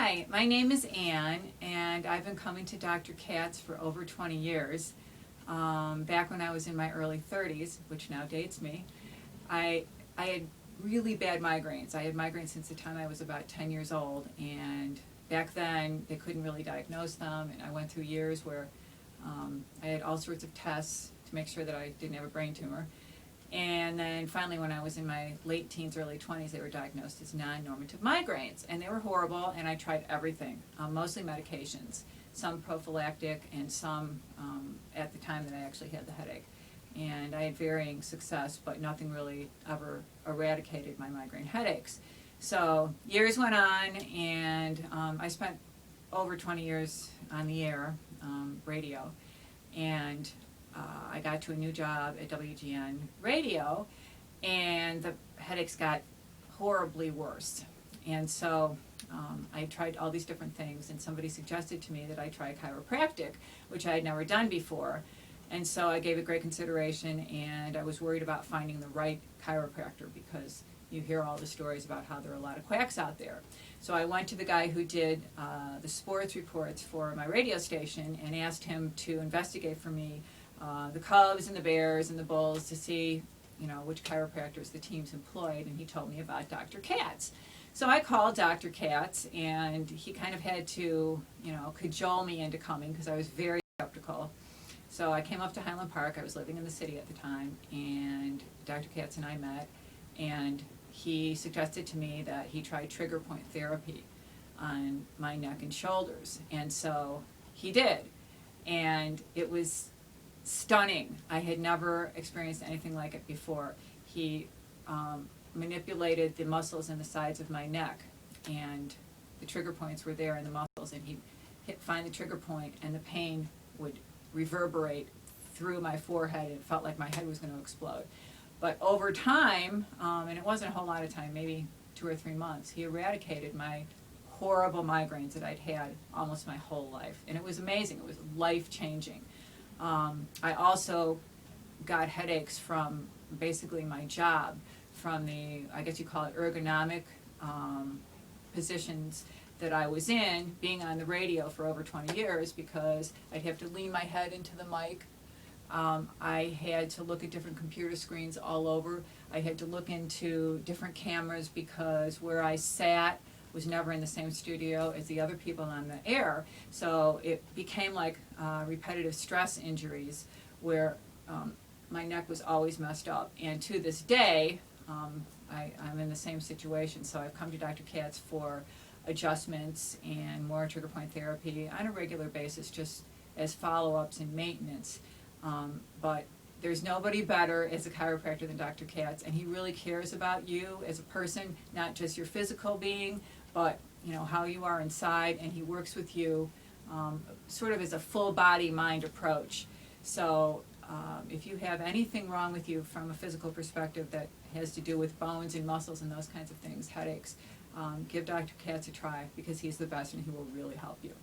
Hi, my name is Ann, and I've been coming to Dr. Katz for over 20 years. Back when I was in my early 30s, which now dates me, I had really bad migraines. I had migraines since the time I was about 10 years old, and back then they couldn't really diagnose them, and I went through years where I had all sorts of tests to make sure that I didn't have a brain tumor. And then finally, when I was in my late teens, early 20s, they were diagnosed as non-normative migraines, and they were horrible, and I tried everything, mostly medications, some prophylactic and some at the time that I actually had the headache. And I had varying success, but nothing really ever eradicated my migraine headaches. So years went on, and I spent over 20 years on the air, radio, and I got to a new job at WGN Radio, and the headaches got horribly worse. And so I tried all these different things, and somebody suggested to me that I try chiropractic, which I had never done before. And so I gave it great consideration, and I was worried about finding the right chiropractor because you hear all the stories about how there are a lot of quacks out there. So I went to the guy who did the sports reports for my radio station and asked him to investigate for me the Cubs and the Bears and the Bulls to see, which chiropractors the teams employed, and he told me about Dr. Katz. So I called Dr. Katz, and he kind of had to, cajole me into coming because I was very skeptical. So I came up to Highland Park. I was living in the city at the time, and Dr. Katz and I met, and he suggested to me that he try trigger point therapy on my neck and shoulders, and so he did, and it was stunning. I had never experienced anything like it before. He manipulated the muscles in the sides of my neck, and the trigger points were there in the muscles, and he'd find the trigger point, and the pain would reverberate through my forehead, and it felt like my head was going to explode. But over time, and it wasn't a whole lot of time, maybe 2 or 3 months, he eradicated my horrible migraines that I'd had almost my whole life, and it was amazing. It was life-changing. I also got headaches from basically my job, from the, I guess you call it ergonomic positions that I was in, being on the radio for over 20 years, because I'd have to lean my head into the mic. I had to look at different computer screens all over. I had to look into different cameras because where I sat was never in the same studio as the other people on the air. So it became like repetitive stress injuries where my neck was always messed up. And to this day, I'm in the same situation. So I've come to Dr. Katz for adjustments and more trigger point therapy on a regular basis, just as follow-ups and maintenance. But there's nobody better as a chiropractor than Dr. Katz, and he really cares about you as a person, not just your physical being, but how you are inside, and he works with you sort of as a full body mind approach. So if you have anything wrong with you from a physical perspective that has to do with bones and muscles and those kinds of things, headaches, give Dr. Katz a try, because he's the best and he will really help you.